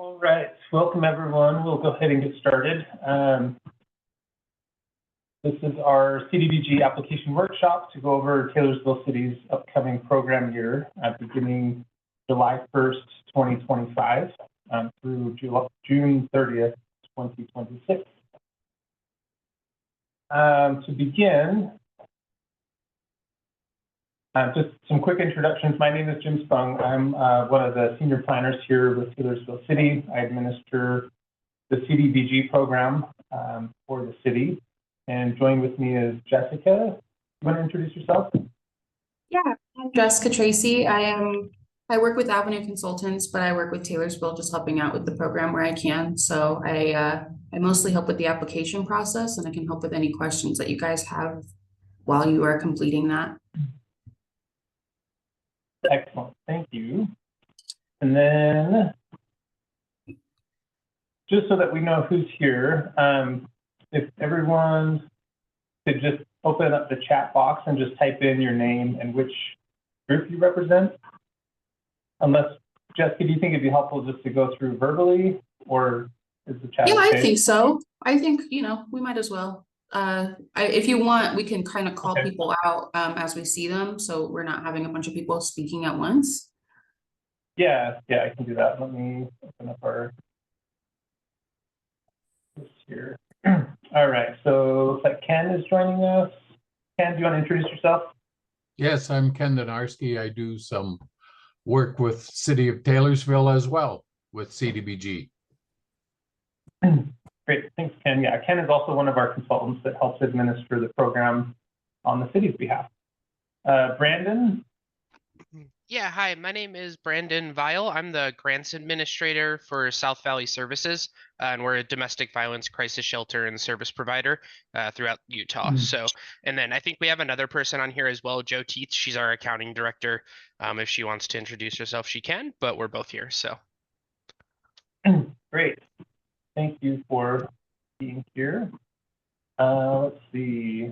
All right, welcome everyone. We'll go ahead and get started. This is our CDBG application workshop to go over Taylorsville City's upcoming program year beginning July 1st, 2025 through June 30th, 2026. To begin, just some quick introductions. My name is Jim Spung. I'm one of the senior planners here with Taylorsville City. I administer the CDBG program for the city. And joined with me is Jessica. You want to introduce yourself? Yeah, I'm Jessica Tracy. I work with Avenue Consultants, but I work with Taylorsville, just helping out with the program where I can. So I mostly help with the application process, and I can help with any questions that you guys have while you are completing that. Excellent, thank you. And then, just so that we know who's here, if everyone could just open up the chat box and just type in your name and which group you represent. Unless, Jessica, do you think it'd be helpful just to go through verbally, or is the chat? Yeah, okay? I think so. I think, we might as well. If you want, we can kind of call people out as we see them, so we're not having a bunch of people speaking at once. Yeah, I can do that. Let me open up our this here. All right, so looks like Ken is joining us. Ken, do you want to introduce yourself? Yes, I'm Ken Donarski. I do some work with City of Taylorsville as well with CDBG. Great, thanks, Ken. Yeah, Ken is also one of our consultants that helps administer the program on the city's behalf. Brandon? Yeah, hi, my name is Brandon Vile. I'm the grants administrator for South Valley Services, and we're a domestic violence crisis shelter and service provider throughout Utah. So, and then I think we have another person on here as well, Joe Teets. She's our accounting director. If she wants to introduce herself, she can, but we're both here, so. Great, thank you for being here. Let's see,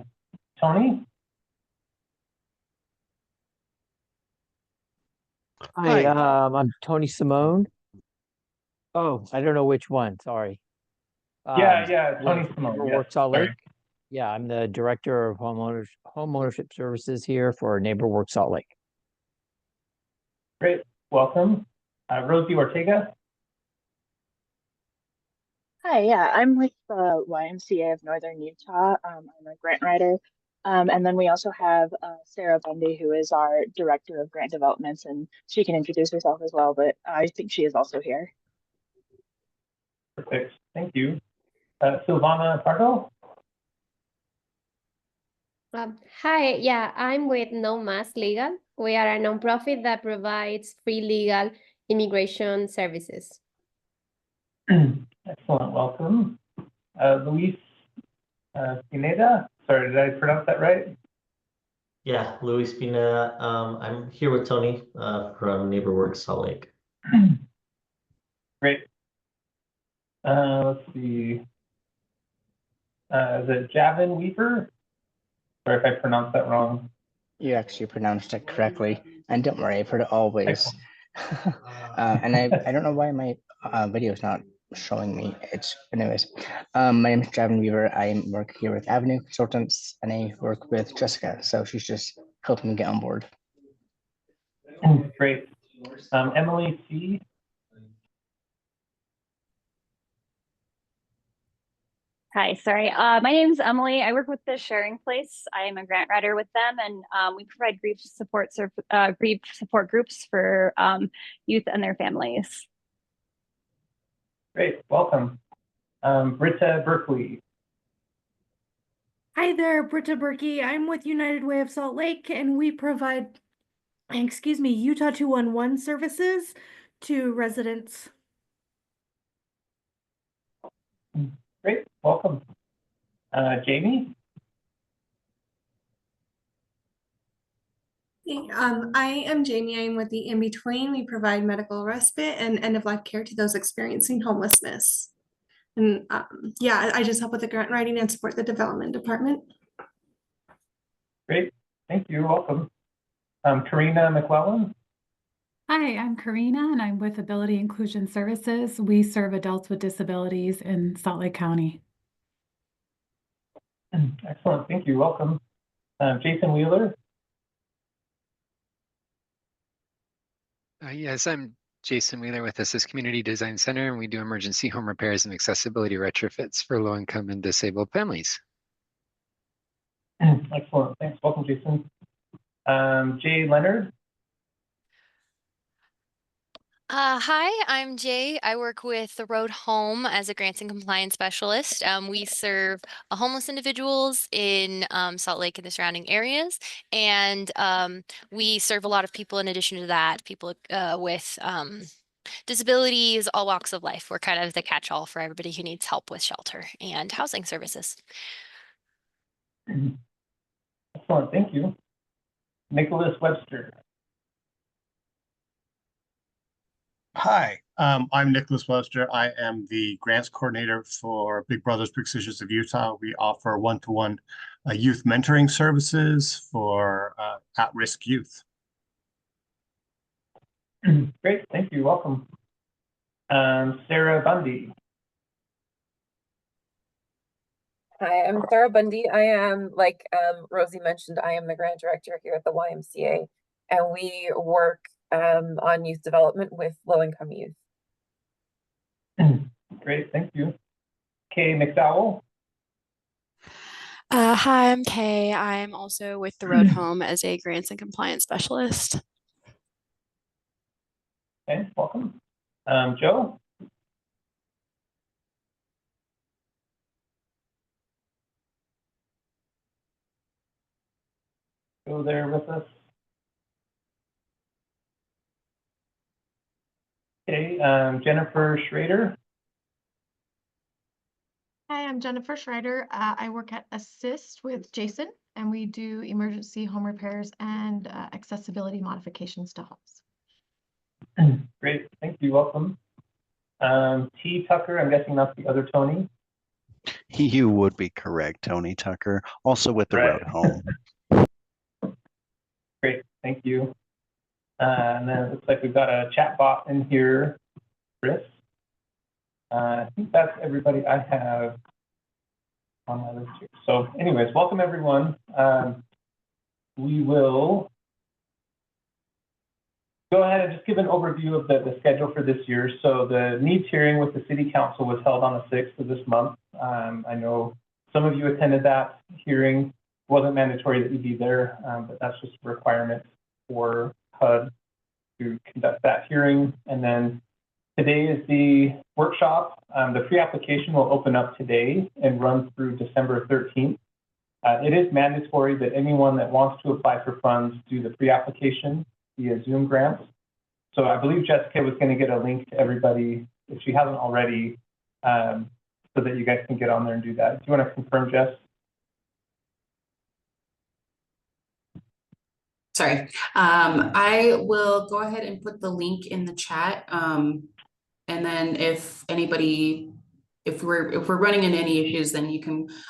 Tony? Hi, I'm Tony Simone. Oh, I don't know which one. Sorry. Yeah, Tony Simone. Neighbor Works Salt Lake. Yeah, I'm the director of homeownership services here for Neighbor Works Salt Lake. Great, welcome. Rosie Ortega. Hi, yeah, I'm with the YMCA of Northern Utah. I'm a grant writer. And then we also have Sarah Bundy, who is our director of grant developments, and she can introduce herself as well, but I think she is also here. Perfect, thank you. Silvana Pardo? Hi, yeah, I'm with No Mas Legal. We are a nonprofit that provides free legal immigration services. Excellent, welcome. Luis Pineda, sorry, did I pronounce that right? Yeah, Luis Pineda. I'm here with Tony from Neighbor Works Salt Lake. Great. Let's see. Is it Javin Weaver? Sorry if I pronounced that wrong. You actually pronounced it correctly, and don't worry, I've heard it always. And I don't know why my video is not showing me. Anyways. My name is Javin Weaver. I work here with Avenue Consultants, and I work with Jessica, so she's just helping me get on board. Great. Emily C. Hi, sorry. My name is Emily. I work with the Sharing Place. I am a grant writer with them, and we provide grief support groups for youth and their families. Great, welcome. Britta Berkeley. Hi there, Britta Berkey. I'm with United Way of Salt Lake, and we provide, Utah 211 services to residents. Great, welcome. Jamie? I am Jamie. I'm with the In Between. We provide medical respite and end-of-life care to those experiencing homelessness. And yeah, I just help with the grant writing and support the development department. Great, thank you, welcome. Karina McClellan. Hi, I'm Karina and I'm with Ability Inclusion Services. We serve adults with disabilities in Salt Lake County. Excellent, thank you, welcome. Jason Wheeler. Yes, I'm Jason Wheeler with Assist Community Design Center, and we do emergency home repairs and accessibility retrofits for low-income and disabled families. Excellent, thanks, welcome, Jason. Jay Leonard. Hi, I'm Jay. I work with the Road Home as a grants and compliance specialist. We serve homeless individuals in Salt Lake and the surrounding areas, and we serve a lot of people in addition to that, people with disabilities, all walks of life. We're kind of the catch-all for everybody who needs help with shelter and housing services. Excellent, thank you. Nicholas Webster. Hi, I'm Nicholas Webster. I am the grants coordinator for Big Brothers Big Sisters of Utah. We offer one-to-one youth mentoring services for at-risk youth. Great, thank you, welcome. Sarah Bundy. Hi, I'm Sarah Bundy. I am, like Rosie mentioned, I am the grant director here at the YMCA, and we work on youth development with low-income youth. Great, thank you. Kay McDowell. Hi, I'm Kay. I'm also with the Road Home as a grants and compliance specialist. Okay, welcome. Joe. Go there with us. Okay, Jennifer Schrader. Hi, I'm Jennifer Schreider. I work at Assist with Jason, and we do emergency home repairs and accessibility modifications to homes. Great, thank you, welcome. T. Tucker, I'm guessing that's the other Tony. You would be correct, Tony Tucker, also with the Road Home. Great, thank you. And then it looks like we've got a chat bot in here, Chris. I think that's everybody I have on my list here. So anyways, welcome everyone. We will go ahead and just give an overview of the schedule for this year. So the needs hearing with the City Council was held on the 6th of this month. I know some of you attended that hearing. It wasn't mandatory that you be there, but that's just a requirement for HUD to conduct that hearing. And then today is the workshop. The pre-application will open up today and run through December 13th. It is mandatory that anyone that wants to apply for funds do the pre-application via Zoom grants. So I believe Jessica was going to get a link to everybody, if she hasn't already, so that you guys can get on there and do that. Do you want to confirm, Jess? Sorry. I will go ahead and put the link in the chat. And then if anybody, if we're running into any issues, then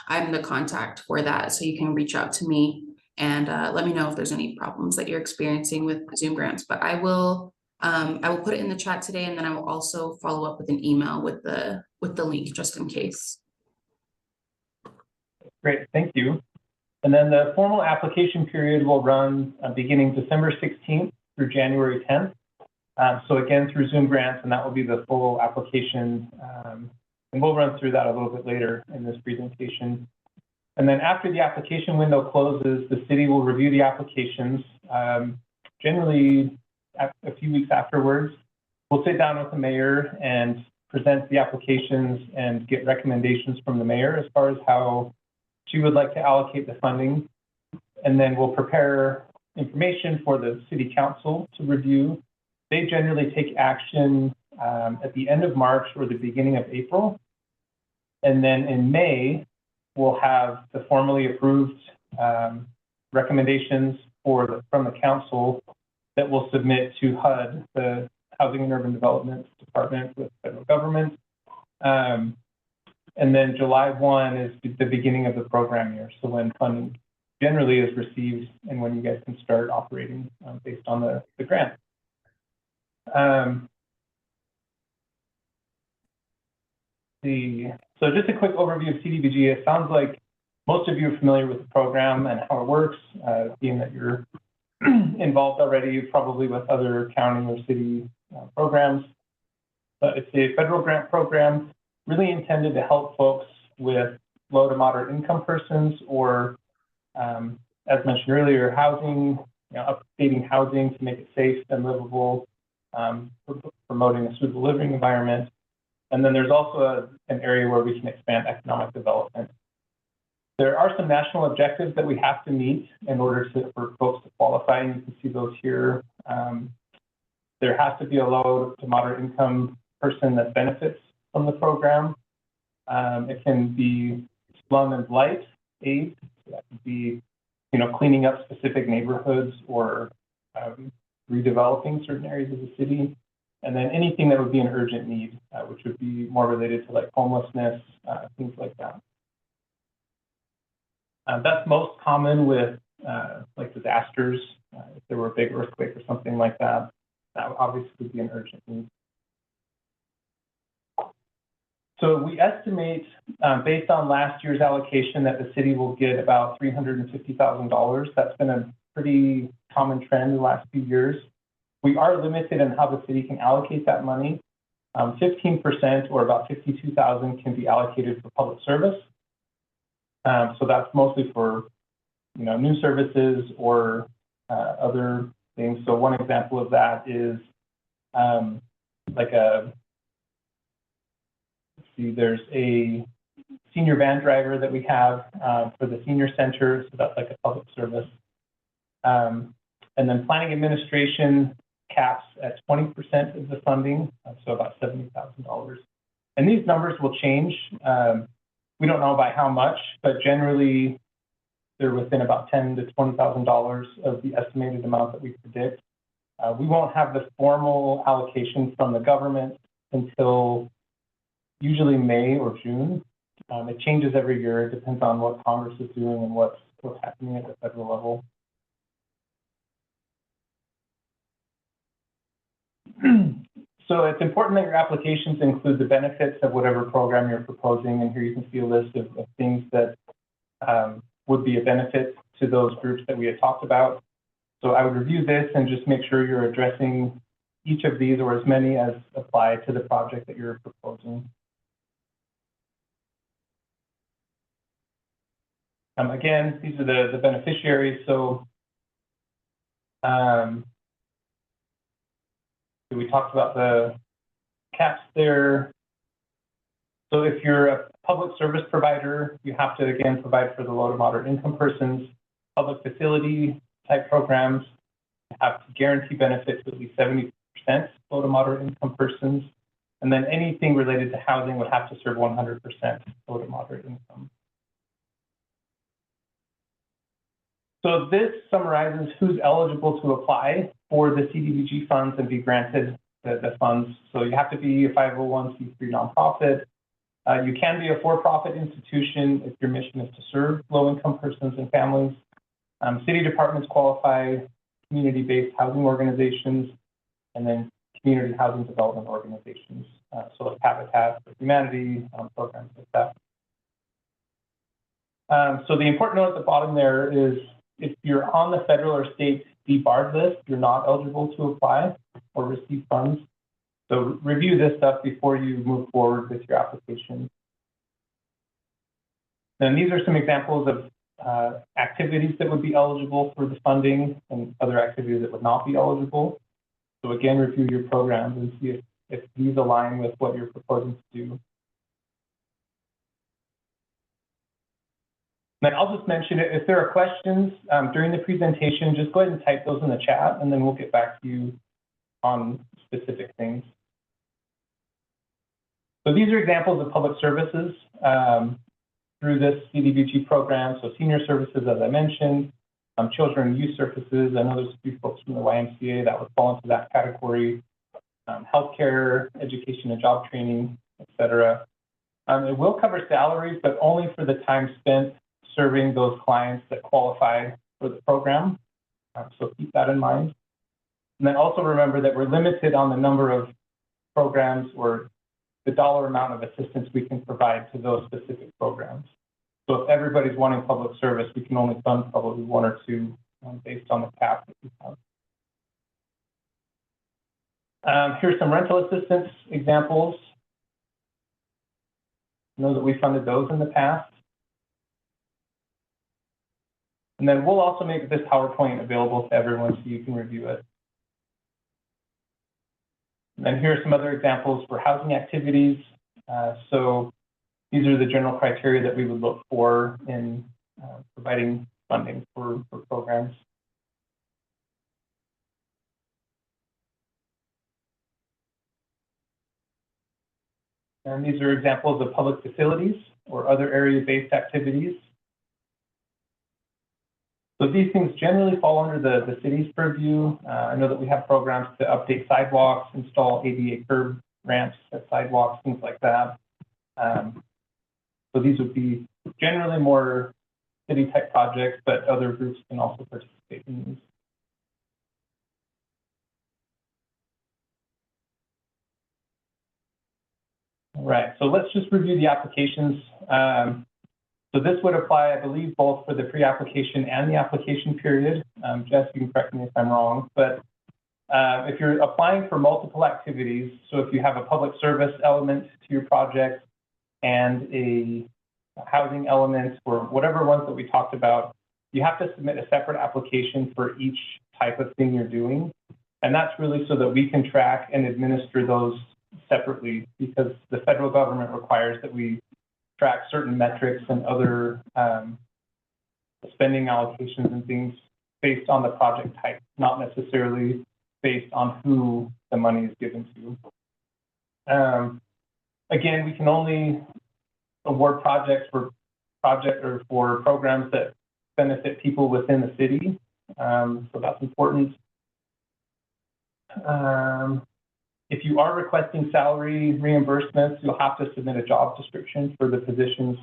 I'm the contact for that. So you can reach out to me and let me know if there's any problems that you're experiencing with Zoom grants. But I will put it in the chat today, and then I will also follow up with an email with the link just in case. Great, thank you. And then the formal application period will run beginning December 16th through January 10th. So again, through Zoom grants, and that will be the full application. And we'll run through that a little bit later in this presentation. And then after the application window closes, the city will review the applications. Generally, a few weeks afterwards, we'll sit down with the mayor and present the applications and get recommendations from the mayor as far as how she would like to allocate the funding. And then we'll prepare information for the city council to review. They generally take action at the end of March or the beginning of April. And then in May, we'll have the formally approved recommendations from the council that we'll submit to HUD, the Housing and Urban Development Department with federal government. And then July 1 is the beginning of the program year. So when funding generally is received and when you guys can start operating based on the grant. So just a quick overview of CDBG. It sounds like most of you are familiar with the program and how it works, being that you're involved already, probably with other county or city programs. But it's a federal grant program really intended to help folks with low to moderate income persons or, as mentioned earlier, housing, updating housing to make it safe and livable, promoting a suitable living environment. And then there's also an area where we can expand economic development. There are some national objectives that we have to meet in order for folks to qualify, and you can see those here. There has to be a low to moderate income person that benefits from the program. It can be slum and blight aid. So that could be, cleaning up specific neighborhoods or redeveloping certain areas of the city. And then anything that would be an urgent need, which would be more related to like homelessness, things like that. That's most common with like disasters. If there were a big earthquake or something like that, that obviously would be an urgent need. So we estimate, based on last year's allocation, that the city will get about $350,000. That's been a pretty common trend in the last few years. We are limited in how the city can allocate that money. 15% or about $52,000 can be allocated for public service. So that's mostly for, new services or other things. So one example of that is there's a senior van driver that we have for the senior center. So that's like a public service. And then planning administration caps at 20% of the funding, so about $70,000. And these numbers will change. We don't know by how much, but generally they're within about $10,000 to $20,000 of the estimated amount that we predict. We won't have the formal allocation from the government until usually May or June. It changes every year. It depends on what Congress is doing and what's happening at the federal level. So it's important that your applications include the benefits of whatever program you're proposing. And here you can see a list of things that would be a benefit to those groups that we had talked about. So I would review this and just make sure you're addressing each of these or as many as apply to the project that you're proposing. Again, these are the beneficiaries. So we talked about the caps there. So if you're a public service provider, you have to, again, provide for the low to moderate income persons. Public facility type programs have to guarantee benefits to at least 70% low to moderate income persons. And then anything related to housing would have to serve 100% low to moderate income. So this summarizes who's eligible to apply for the CDBG funds and be granted the funds. So you have to be a 501c3 nonprofit. You can be a for-profit institution if your mission is to serve low-income persons and families. City departments qualify community-based housing organizations and then community housing development organizations. So like Habitat for Humanity, programs like that. So the important note at the bottom there is if you're on the federal or state debarred list, you're not eligible to apply or receive funds. So review this stuff before you move forward with your application. And these are some examples of activities that would be eligible for the funding and other activities that would not be eligible. So again, review your programs and see if these align with what you're proposing to do. And I'll just mention it, if there are questions during the presentation, just go ahead and type those in the chat and then we'll get back to you on specific things. So these are examples of public services through this CDBG program. So senior services, as I mentioned, children and youth services. I know there's a few folks from the YMCA that would fall into that category. Healthcare, education and job training, et cetera. It will cover salaries, but only for the time spent serving those clients that qualify for the program. So keep that in mind. And then also remember that we're limited on the number of programs or the dollar amount of assistance we can provide to those specific programs. So if everybody's wanting public service, we can only fund probably one or two based on the cap that we have. Here's some rental assistance examples. I know that we funded those in the past. And then we'll also make this PowerPoint available to everyone so you can review it. And then here are some other examples for housing activities. So these are the general criteria that we would look for in providing funding for programs. And these are examples of public facilities or other area-based activities. So these things generally fall under the city's purview. I know that we have programs to update sidewalks, install ADA curb ramps at sidewalks, things like that. So these would be generally more city-type projects, but other groups can also participate in these. All right, so let's just review the applications. So this would apply, I believe, both for the pre-application and the application period. Jess, you can correct me if I'm wrong, but if you're applying for multiple activities, so if you have a public service element to your project and a housing element or whatever ones that we talked about, you have to submit a separate application for each type of thing you're doing. And that's really so that we can track and administer those separately, because the federal government requires that we track certain metrics and other spending allocations and things based on the project type, not necessarily based on who the money is given to. Again, we can only award projects for programs that benefit people within the city. So that's important. If you are requesting salary reimbursements, you'll have to submit a job description for the positions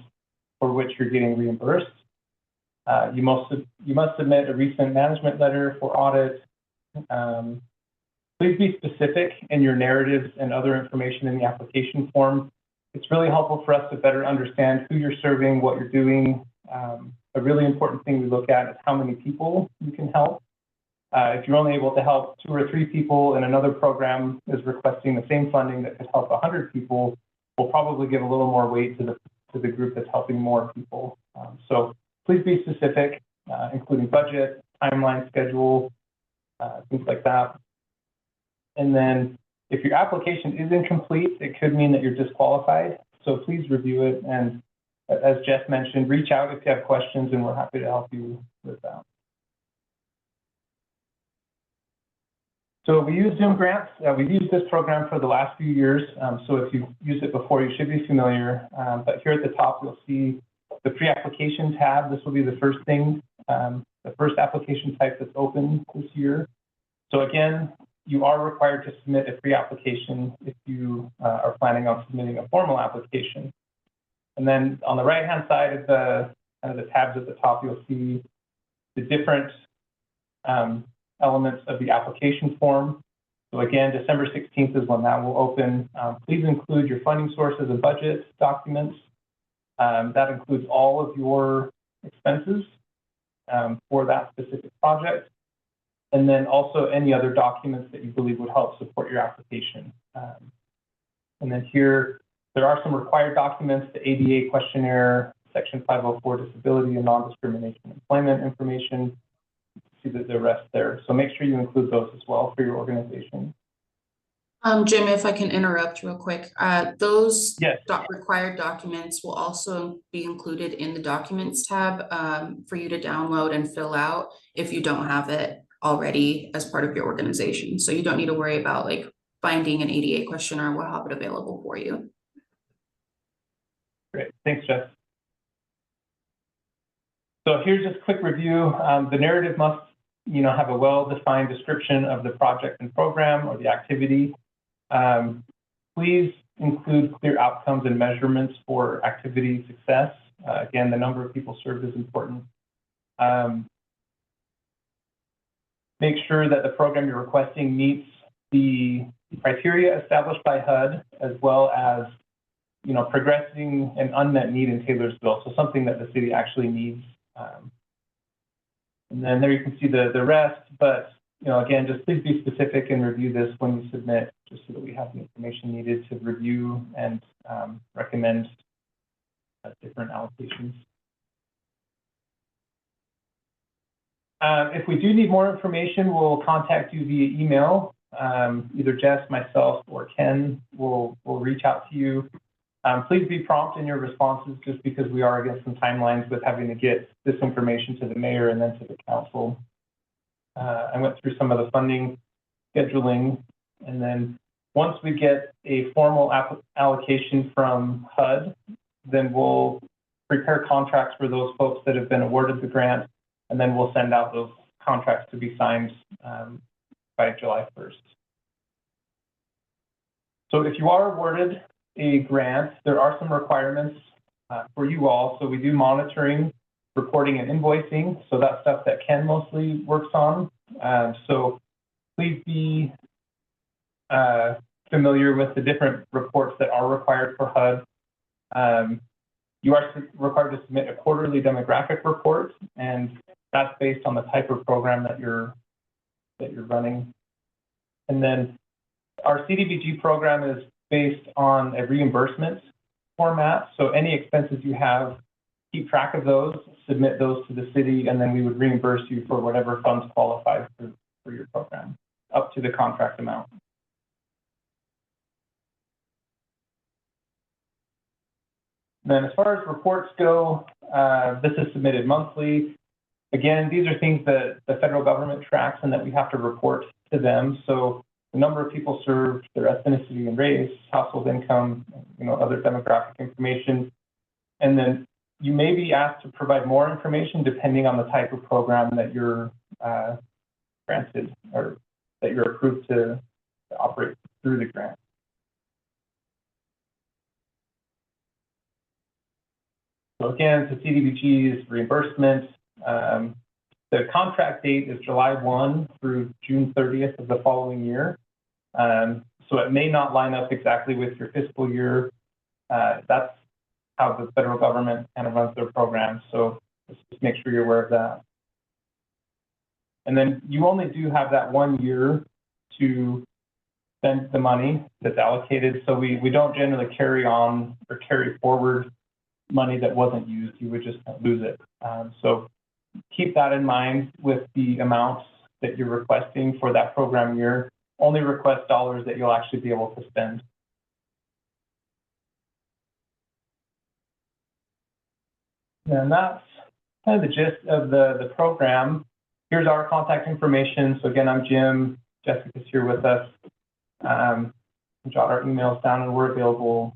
for which you're getting reimbursed. You must submit a recent management letter for audit. Please be specific in your narratives and other information in the application form. It's really helpful for us to better understand who you're serving, what you're doing. A really important thing we look at is how many people you can help. If you're only able to help 2 or 3 people and another program is requesting the same funding that could help 100 people, we'll probably give a little more weight to the group that's helping more people. So please be specific, including budget, timeline, schedule, things like that. And then if your application is incomplete, it could mean that you're disqualified. So please review it. And as Jess mentioned, reach out if you have questions and we're happy to help you with that. So we use Zoom grants. We've used this program for the last few years. So if you've used it before, you should be familiar. But here at the top, you'll see the pre-application tab. This will be the first thing, the first application type that's open this year. So again, you are required to submit a pre-application if you are planning on submitting a formal application. And then on the right-hand side of the tabs at the top, you'll see the different elements of the application form. So again, December 16th is when that will open. Please include your funding sources and budget documents. That includes all of your expenses for that specific project. And then also any other documents that you believe would help support your application. And then here, there are some required documents, the ADA questionnaire, Section 504 disability and non-discrimination employment information. See the rest there. So make sure you include those as well for your organization. Jim, if I can interrupt real quick, those yes. Required documents will also be included in the documents tab for you to download and fill out if you don't have it already as part of your organization. So you don't need to worry about like finding an ADA questionnaire. We'll have it available for you. Great, thanks, Jess. So here's just a quick review. The narrative must, have a well-defined description of the project and program or the activity. Please include clear outcomes and measurements for activity success. Again, the number of people served is important. make sure that the program you're requesting meets the criteria established by HUD, as well as, you know, progressing an unmet need in Taylorsville, so something that the city actually needs. And then there you can see the rest, but, you know, again, just please be specific and review this when you submit, just so that we have the information needed to review and recommend different allocations. If we do need more information, we'll contact you via email. Either Jess, myself, or Ken will reach out to you. Please be prompt in your responses, just because we are against some timelines with having to get this information to the mayor and then to the council. I went through some of the funding scheduling, and then once we get a formal allocation from HUD, then we'll prepare contracts for those folks that have been awarded the grant, and then we'll send out those contracts to be signed by July 1st. So if you are awarded a grant, there are some requirements for you all. So we do monitoring, reporting, and invoicing. So that's stuff that Ken mostly works on. So please be familiar with the different reports that are required for HUD. You are required to submit a quarterly demographic report, and that's based on the type of program that you're running. And then our CDBG program is based on a reimbursement format. So any expenses you have, keep track of those, submit those to the city, and then we would reimburse you for whatever funds qualify for your program, up to the contract amount. Then as far as reports go, this is submitted monthly. Again, these are things that the federal government tracks and that we have to report to them. So the number of people served, their ethnicity and race, household income, you know, other demographic information. And then you may be asked to provide more information depending on the type of program that you're granted or that you're approved to operate through the grant. So again, the CDBG's reimbursement. The contract date is July 1 through June 30th of the following year. So it may not line up exactly with your fiscal year. That's how the federal government kind of runs their program. So just make sure you're aware of that. And then you only do have that 1 year to spend the money that's allocated. So we don't generally carry on or carry forward money that wasn't used. You would just lose it. So keep that in mind with the amounts that you're requesting for that program year. Only request dollars that you'll actually be able to spend. And that's kind of the gist of the program. Here's our contact information. So again, I'm Jim. Jessica's here with us. Jot our emails down, and we're available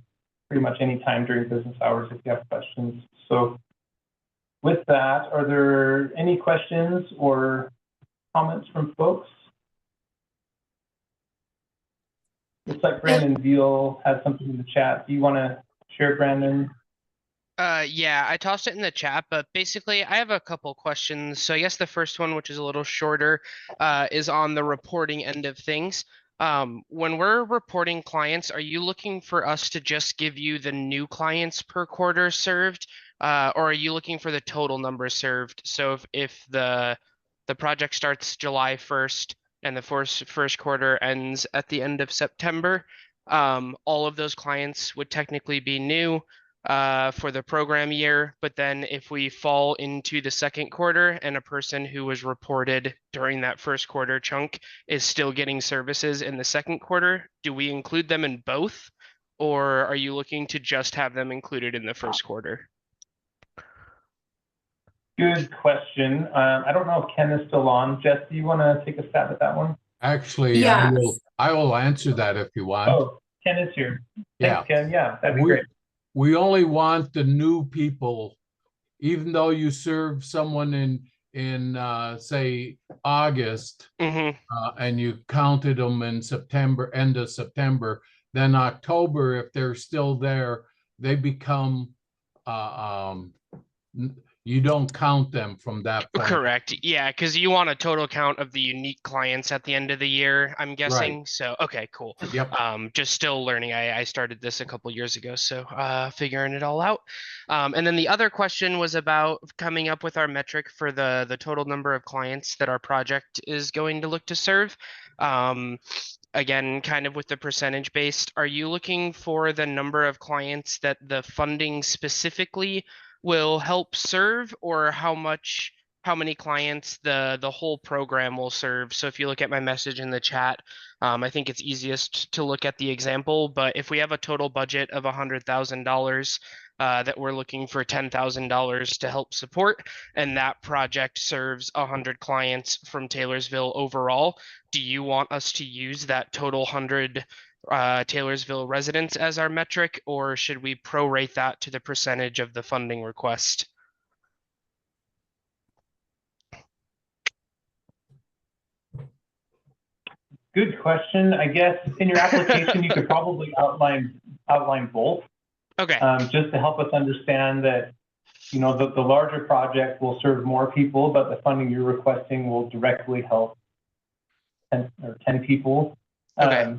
pretty much any time during business hours if you have questions. So with that, are there any questions or comments from folks? Looks like Brandon Veal had something in the chat. Do you want to share, Brandon? Yeah, I tossed it in the chat, but basically I have a couple questions. So I guess the first one, which is a little shorter, is on the reporting end of things. When we're reporting clients, are you looking for us to just give you the new clients per quarter served, or are you looking for the total number served? So if the project starts July 1st and the first quarter ends at the end of September, all of those clients would technically be new for the program year. But then if we fall into the second quarter and a person who was reported during that first quarter chunk is still getting services in the second quarter, do we include them in both? Or are you looking to just have them included in the first quarter? Good question. I don't know if Ken is still on. Jess, do you want to take a stab at that one? Actually, Yeah. I will answer that if you want. Oh, Ken is here. Yeah. Thanks, Ken. Yeah, that'd be great. We only want the new people, even though you serve someone in say August, and you counted them in September, end of September, then October, if they're still there, they become You don't count them from that point. Correct. Yeah, because you want a total count of the unique clients at the end of the year, I'm guessing. So, okay, cool. Yep. Just still learning. I started this a couple years ago, so figuring it all out. And then the other question was about coming up with our metric for the total number of clients that our project is going to look to serve. Again, kind of with the percentage based, are you looking for the number of clients that the funding specifically will help serve, or how many clients the whole program will serve? So if you look at my message in the chat, I think it's easiest to look at the example, but if we have a total budget of $100,000 that we're looking for $10,000 to help support, and that project serves 100 clients from Taylorsville overall, do you want us to use that total 100 Taylorsville residents as our metric, or should we prorate that to the percentage of the funding request? Good question. I guess in your application, you could probably outline both. Okay. Just to help us understand that, you know, the larger project will serve more people, but the funding you're requesting will directly help 10 people. Okay.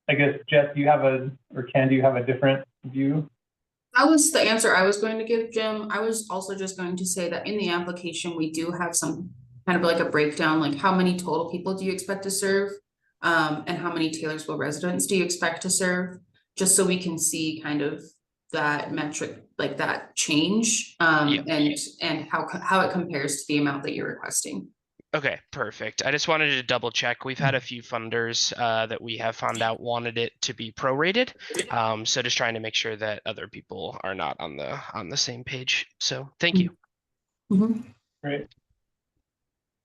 I guess, Jess, do you have a different view? That was the answer I was going to give, Jim. I was also just going to say that in the application, we do have some kind of like a breakdown, like how many total people do you expect to serve? And how many Taylorsville residents do you expect to serve? Just so we can see kind of that metric, like that change, and how it compares to the amount that you're requesting. Okay, perfect. I just wanted to double check. We've had a few funders that we have found out wanted it to be prorated. So just trying to make sure that other people are not on the same page. So thank you. Great.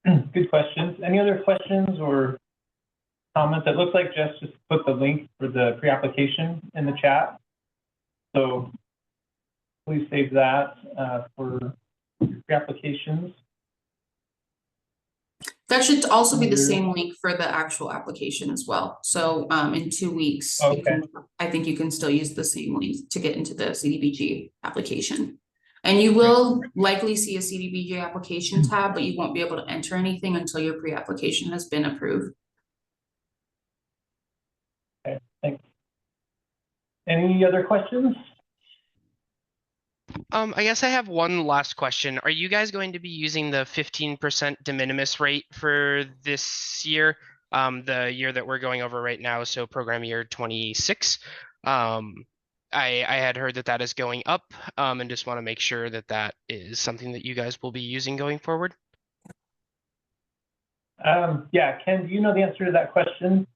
Good questions. Any other questions or comments? It looks like Jess just put the link for the pre-application in the chat. So please save that for pre-applications. That should also be the same link for the actual application as well. So in 2 weeks, I think you can still use the same link to get into the CDBG application. And you will likely see a CDBG application tab, but you won't be able to enter anything until your pre-application has been approved. Okay, thanks. Any other questions? I guess I have one last question. Are you guys going to be using the 15% de minimis rate for this year, the year that we're going over right now, so program year 26? I had heard that is going up, and just want to make sure that that is something that you guys will be using going forward. Yeah, Ken, do you know the answer to that question?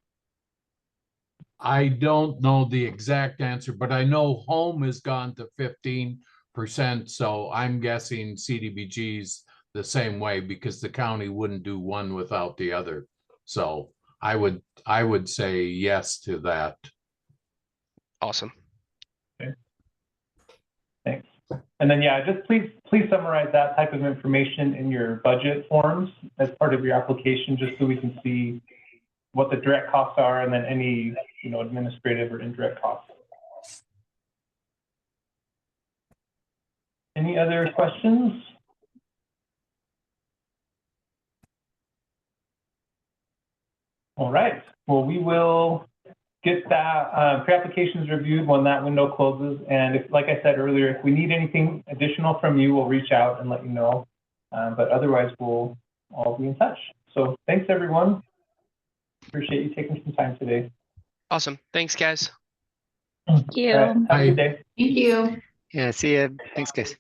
I don't know the exact answer, but I know home has gone to 15%, so I'm guessing CDBG's the same way because the county wouldn't do one without the other. So I would say yes to that. Awesome. Okay. Thanks. And then yeah, just please summarize that type of information in your budget forms as part of your application, just so we can see what the direct costs are and then any, you know, administrative or indirect costs. Any other questions? All right. Well, we will get that pre-applications reviewed when that window closes. And if, like I said earlier, if we need anything additional from you, we'll reach out and let you know. But otherwise, we'll all be in touch. So thanks, everyone. Appreciate you taking some time today. Awesome. Thanks, guys. Thank you. All right. Have a good day. Thank you. Yeah, see ya. Thanks, guys.